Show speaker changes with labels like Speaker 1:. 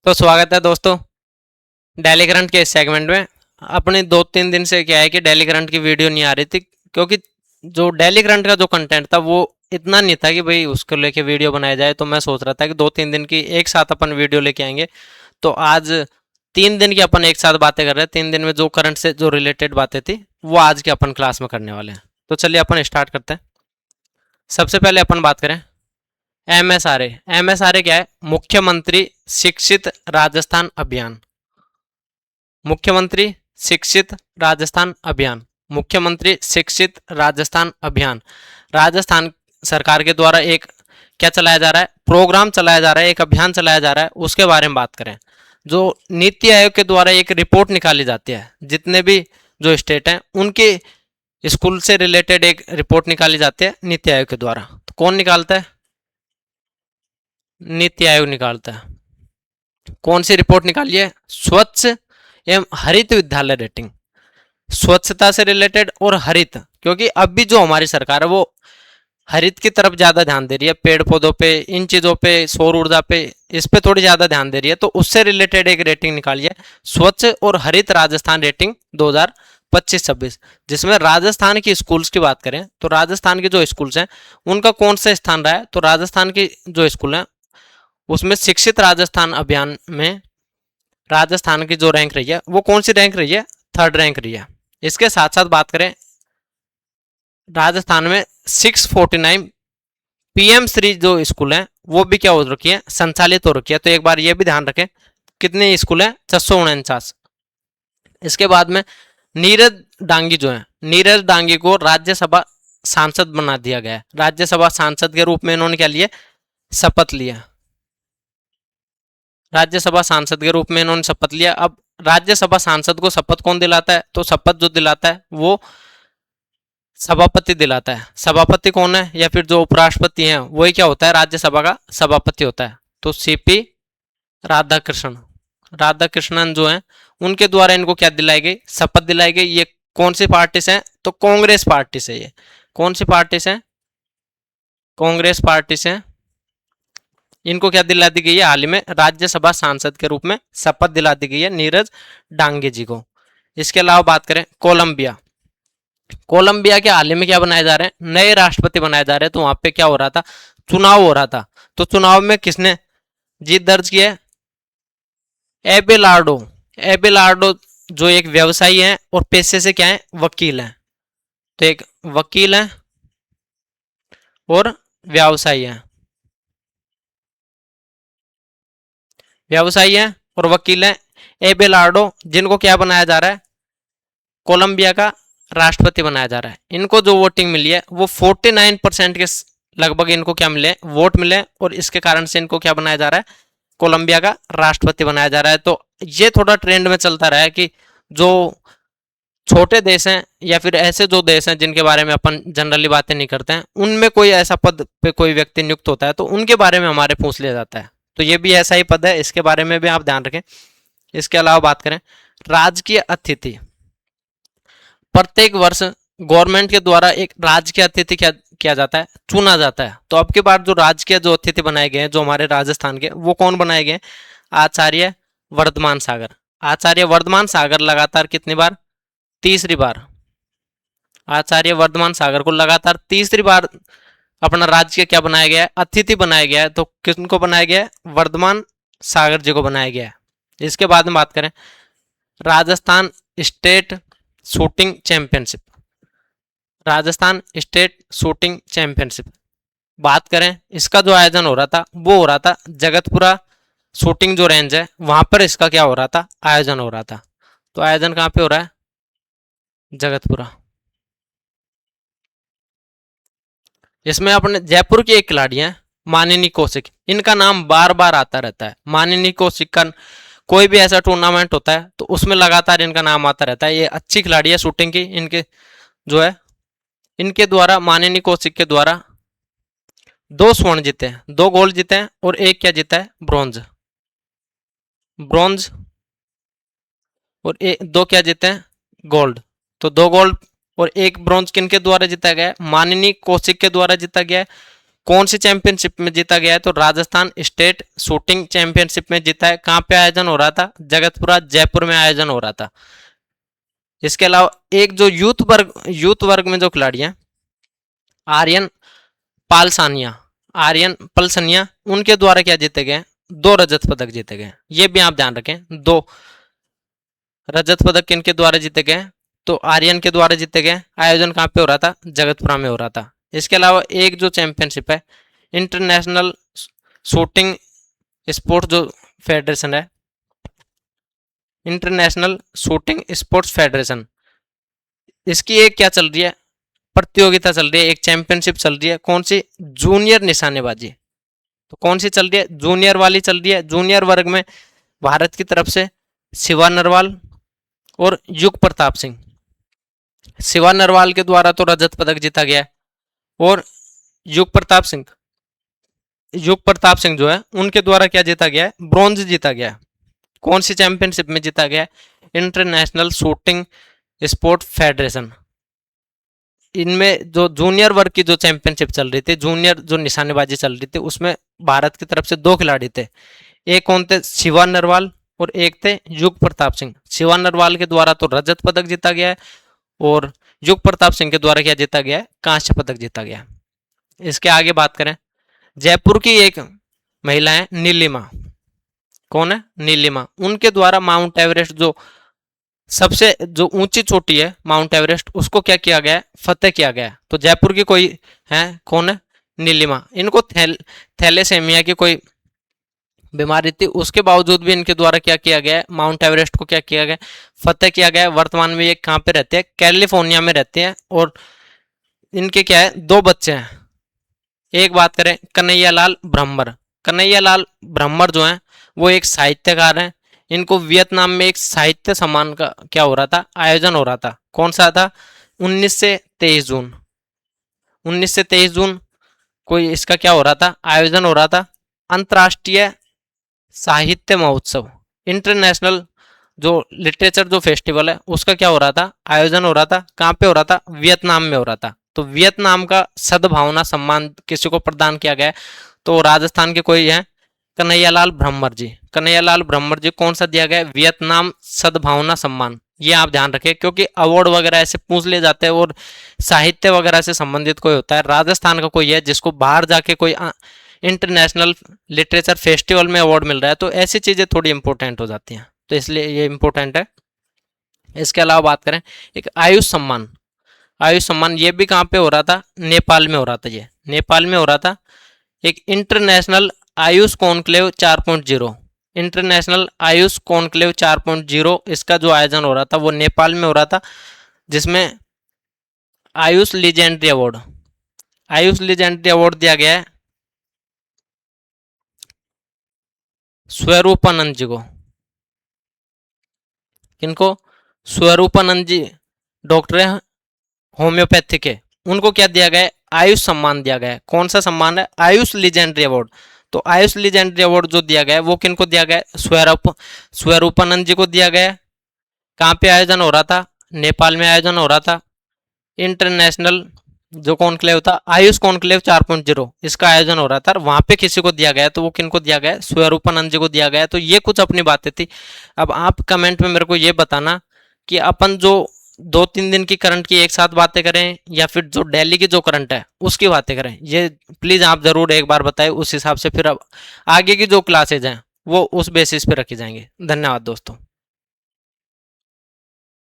Speaker 1: तो स्वागत है दोस्तों डेली करंट के इस सेगमेंट में। अपने 2-3 दिन से क्या है कि डेली करंट की वीडियो नहीं आ रही थी, क्योंकि जो डेली करंट का जो कंटेंट था वो इतना नहीं था कि भाई उसको लेके वीडियो बनाया जाए। तो मैं सोच रहा था कि 2-3 दिन की एक साथ अपन वीडियो लेके आएंगे। तो आज 3 दिन की अपन एक साथ बातें कर रहे हैं। 3 दिन में जो करंट से जो रिलेटेड बातें थी वो आज के अपन क्लास में करने वाले हैं। तो चलिए अपन स्टार्ट करते हैं। सबसे पहले अपन बात करें एमएसआरए। एमएसआरए क्या है? मुख्यमंत्री शिक्षित राजस्थान अभियान। मुख्यमंत्री शिक्षित राजस्थान अभियान। मुख्यमंत्री शिक्षित राजस्थान अभियान राजस्थान सरकार के द्वारा एक क्या चलाया जा रहा है? प्रोग्राम चलाया जा रहा है, एक अभियान चलाया जा रहा है। उसके बारे में बात करें, जो नीति आयोग के द्वारा एक रिपोर्ट निकाली जाती है, जितने भी जो स्टेट हैं उनके स्कूल से रिलेटेड एक रिपोर्ट निकाली जाती है नीति आयोग के द्वारा। तो कौन निकालता है? नीति आयोग निकालता है। कौन सी रिपोर्ट निकाली है? स्वच्छ एवं हरित विद्यालय रेटिंग। स्वच्छता से रिलेटेड और हरित, क्योंकि अब भी जो हमारी सरकार है वो हरित की तरफ ज्यादा ध्यान दे रही है, पेड़ पौधों पे, इन चीजों पे, सौर ऊर्जा पे, इस पे थोड़ी ज्यादा ध्यान दे रही है। तो उससे रिलेटेड एक रेटिंग निकाली है, स्वच्छ और हरित राजस्थान रेटिंग 2025-26, जिसमें राजस्थान की स्कूल्स की बात करें तो राजस्थान के जो स्कूल्स हैं उनका कौन सा स्थान रहा है? तो राजस्थान की जो स्कूल है उसमें शिक्षित राजस्थान अभियान में राजस्थान की जो रैंक रही है वो कौन सी रैंक रही है? 3rd रैंक रही है। इसके साथ साथ बात करें, राजस्थान में 649 पीएम श्री जो स्कूल है वो भी क्या हो रखी है? संचालित हो रखी है। तो एक बार ये भी ध्यान रखें, कितने स्कूल है? 649। इसके बाद में नीरज डांगी जो है, नीरज डांगी को राज्यसभा सांसद बना दिया गया है। राज्यसभा सांसद के रूप में इन्होंने क्या लिया? शपथ लिया। राज्यसभा सांसद के रूप में इन्होंने शपथ लिया। अब राज्यसभा सांसद को शपथ कौन दिलाता है? तो शपथ जो दिलाता है वो सभापति दिलाता है। सभापति कौन है? या फिर जो उपराष्ट्रपति हैं वही क्या होता है? राज्यसभा का सभापति होता है। तो सीपी राधाकृष्णन, राधाकृष्णन जो है उनके द्वारा इनको क्या दिलाई गई? शपथ दिलाई गई। ये कौन सी पार्टी से है? तो कांग्रेस पार्टी से। ये कौन सी पार्टी से? कांग्रेस पार्टी से इनको क्या दिला दी गई है? हाल ही में राज्यसभा सांसद के रूप में शपथ दिला दी गई है नीरज डांगे जी को। इसके अलावा बात करें कोलंबिया। कोलंबिया के हाल ही में क्या बनाए जा रहे हैं? नए राष्ट्रपति बनाए जा रहे हैं। तो वहां पे क्या हो रहा था? चुनाव हो रहा था। तो चुनाव में किसने जीत दर्ज की है? एबेलार्डो। एबेलार्डो जो एक व्यवसायी है और पेशे से क्या है? वकील है। तो एक वकील है और व्यवसायी है। व्यवसायी है और वकील है एबेलार्डो, जिनको क्या बनाया जा रहा है? कोलंबिया का राष्ट्रपति बनाया जा रहा है। इनको जो वोटिंग मिली है वो 49% के लगभग इनको क्या मिले? वोट मिले। और इसके कारण से इनको क्या बनाया जा रहा है? कोलंबिया का राष्ट्रपति बनाया जा रहा है। तो ये थोड़ा ट्रेंड में चलता रहा है कि जो छोटे देश हैं या फिर ऐसे जो देश हैं जिनके बारे में अपन जनरली बातें नहीं करते हैं, उनमें कोई ऐसा पद पे कोई व्यक्ति नियुक्त होता है तो उनके बारे में हमारे पूछ लिया जाता है। तो ये भी ऐसा ही पद है, इसके बारे में भी आप ध्यान रखें। इसके अलावा बात करें राजकीय अतिथि। प्रत्येक वर्ष गवर्नमेंट के द्वारा एक राजकीय अतिथि क्या किया जाता है? चुना जाता है। तो अब की बार जो राजकीय जो अतिथि बनाए गए हैं जो हमारे राजस्थान के, वो कौन बनाए गए? आचार्य वर्धमान सागर। आचार्य वर्धमान सागर लगातार कितनी बार? तीसरी बार। आचार्य वर्धमान सागर को लगातार तीसरी बार अपना राज्य क्या बनाया गया है? अतिथि बनाया गया है। तो किनको बनाया गया है? वर्धमान सागर जी को बनाया गया है। इसके बाद में बात करें Rajasthan state shooting championship. Rajasthan state shooting championship बात करें, इसका जो आयोजन हो रहा था वो हो रहा था जगतपुरा शूटिंग जो रेंज है वहां पर इसका क्या हो रहा था? आयोजन हो रहा था। तो आयोजन कहाँ पे हो रहा है? जगतपुरा। इसमें अपने जयपुर की एक खिलाड़ी है मानिनी कौशिक। इनका नाम बार बार आता रहता है। मानिनी कौशिक का कोई भी ऐसा टूर्नामेंट होता है तो उसमें लगातार इनका नाम आता रहता है। ये अच्छी खिलाड़ी है शूटिंग की। इनके जो है इनके द्वारा, मानिनी कौशिक के द्वारा 2 स्वर्ण जीते हैं, 2 गोल्ड जीते हैं और एक क्या जीता है? ब्रॉन्ज। ब्रॉन्ज और दो क्या जीते हैं? गोल्ड। तो 2 गोल्ड और एक ब्रॉन्ज किनके द्वारा जीता गया है? मानिनी कौशिक के द्वारा जीता गया है। कौन सी चैंपियनशिप में जीता गया है? तो राजस्थान स्टेट शूटिंग चैंपियनशिप में जीता है। कहाँ पे आयोजन हो रहा था? जगतपुरा जयपुर में आयोजन हो रहा था। इसके अलावा एक जो यूथ वर्ग में जो खिलाड़ी हैं, आर्यन पालसानिया, आर्यन पलसनिया, उनके द्वारा क्या जीते गए? 2 रजत पदक जीते गए। ये भी आप ध्यान रखें, 2 रजत पदक किनके द्वारा जीते गए? तो आर्यन के द्वारा जीते गए। आयोजन कहाँ पे हो रहा था? जगतपुरा में हो रहा था। इसके अलावा एक जो चैंपियनशिप है, इंटरनेशनल शूटिंग स्पोर्ट जो फेडरेशन है, इंटरनेशनल शूटिंग स्पोर्ट्स फेडरेशन, इसकी एक क्या चल रही है? प्रतियोगिता चल रही है, एक चैंपियनशिप चल रही है। कौन सी? जूनियर निशानेबाजी। तो कौन सी चल रही है? जूनियर वाली चल रही है। जूनियर वर्ग में भारत की तरफ से शिवा नरवाल और युग प्रताप सिंह। शिवा नरवाल के द्वारा तो रजत पदक जीता गया है, और युग प्रताप सिंह जो है उनके द्वारा क्या जीता गया है? ब्रॉन्ज जीता गया है। कौन सी चैंपियनशिप में जीता गया है? International shooting sport federation. इनमें जो जूनियर वर्ग की जो चैंपियनशिप चल रही थी, जूनियर जो निशानेबाजी चल रही थी, उसमें भारत की तरफ से 2 खिलाड़ी थे। एक कौन थे? शिवा नरवाल, और एक थे युग प्रताप सिंह। शिवा नरवाल के द्वारा तो रजत पदक जीता गया है, और युग प्रताप सिंह के द्वारा क्या जीता गया है? कांस्य पदक जीता गया। इसके आगे बात करें, जयपुर की एक महिला है नीलिमा। कौन है? नीलिमा। उनके द्वारा माउंट एवरेस्ट जो सबसे जो ऊंची चोटी है माउंट एवरेस्ट, उसको क्या किया गया है? फतेह किया गया है। तो जयपुर की कोई है, कौन है? नीलिमा। इनको थैलेसेमिया की कोई बीमारी थी, उसके बावजूद भी इनके द्वारा क्या किया गया है? माउंट एवरेस्ट को क्या किया गया? फतेह किया गया है। वर्तमान में ये कहाँ पे रहते हैं? कैलिफोर्निया में रहते हैं, और इनके क्या है? 2 बच्चे हैं। एक बात करें कन्हैयालाल ब्रह्मर। कन्हैयालाल ब्रह्मर जो है वो एक साहित्यकार हैं। इनको वियतनाम में एक साहित्य सम्मान का क्या हो रहा था? आयोजन हो रहा था। कौन सा था? 19 से 23 जून, 19 से 23 जून कोई इसका क्या हो रहा था? आयोजन हो रहा था। अंतर्राष्ट्रीय साहित्य महोत्सव, इंटरनेशनल जो लिटरेचर जो फेस्टिवल है, उसका क्या हो रहा था? आयोजन हो रहा था। कहाँ पे हो रहा था? वियतनाम में हो रहा था। तो वियतनाम का सद्भावना सम्मान किसी को प्रदान किया गया? तो राजस्थान के कोई है, कन्हैयालाल ब्रह्मर जी। कन्हैयालाल ब्रह्मर जी कौन सा दिया गया? वियतनाम सद्भावना सम्मान। ये आप ध्यान रखें, क्योंकि अवार्ड वगैरह ऐसे पूछ ले जाते हैं, और साहित्य वगैरह से संबंधित कोई होता है, राजस्थान का कोई है जिसको बाहर जाके कोई इंटरनेशनल लिटरेचर फेस्टिवल में अवार्ड मिल रहा है, तो ऐसी चीज़ें थोड़ी इंपॉर्टेंट हो जाती हैं, तो इसलिए ये इंपॉर्टेंट है। इसके अलावा बात करें एक आयुष सम्मान। आयुष सम्मान ये भी कहाँ पे हो रहा था? नेपाल में हो रहा था। ये नेपाल में हो रहा था। एक international Ayush conclave 4.0, international Ayush conclave 4.0, इसका जो आयोजन हो रहा था वो नेपाल में हो रहा था, जिसमें Ayush legendary award, Ayush legendary award दिया गया है स्वरूपानंद जी को। किनको? स्वरूपानंद जी डॉक्टर है होम्योपैथी के, उनको क्या दिया गया है? आयुष सम्मान दिया गया है। कौन सा सम्मान है? Ayush legendary award. तो आयुष लीजेंडरी अवार्ड जो दिया गया है वो किनको दिया गया है? स्वरूपानंद जी को दिया गया है। कहाँ पे आयोजन हो रहा था? नेपाल में आयोजन हो रहा था। इंटरनेशनल जो कॉन्क्लेव था, आयुष कॉन्क्लेव 4.0, इसका आयोजन हो रहा था, वहां पे किसी को दिया गया, तो वो किनको दिया गया? स्वरूपानंद जी को दिया गया। तो ये कुछ अपनी बातें थी। अब आप कमेंट में मेरे को ये बताना कि अपन जो 2-3 दिन की करंट की एक साथ बातें करें, या फिर जो डेली की जो करंट है उसकी बातें करें। ये प्लीज़ आप ज़रूर एक बार बताएं, उस हिसाब से फिर अब आगे की जो क्लासेज हैं वो उस बेसिस पे रखी जाएंगी। धन्यवाद दोस्तों।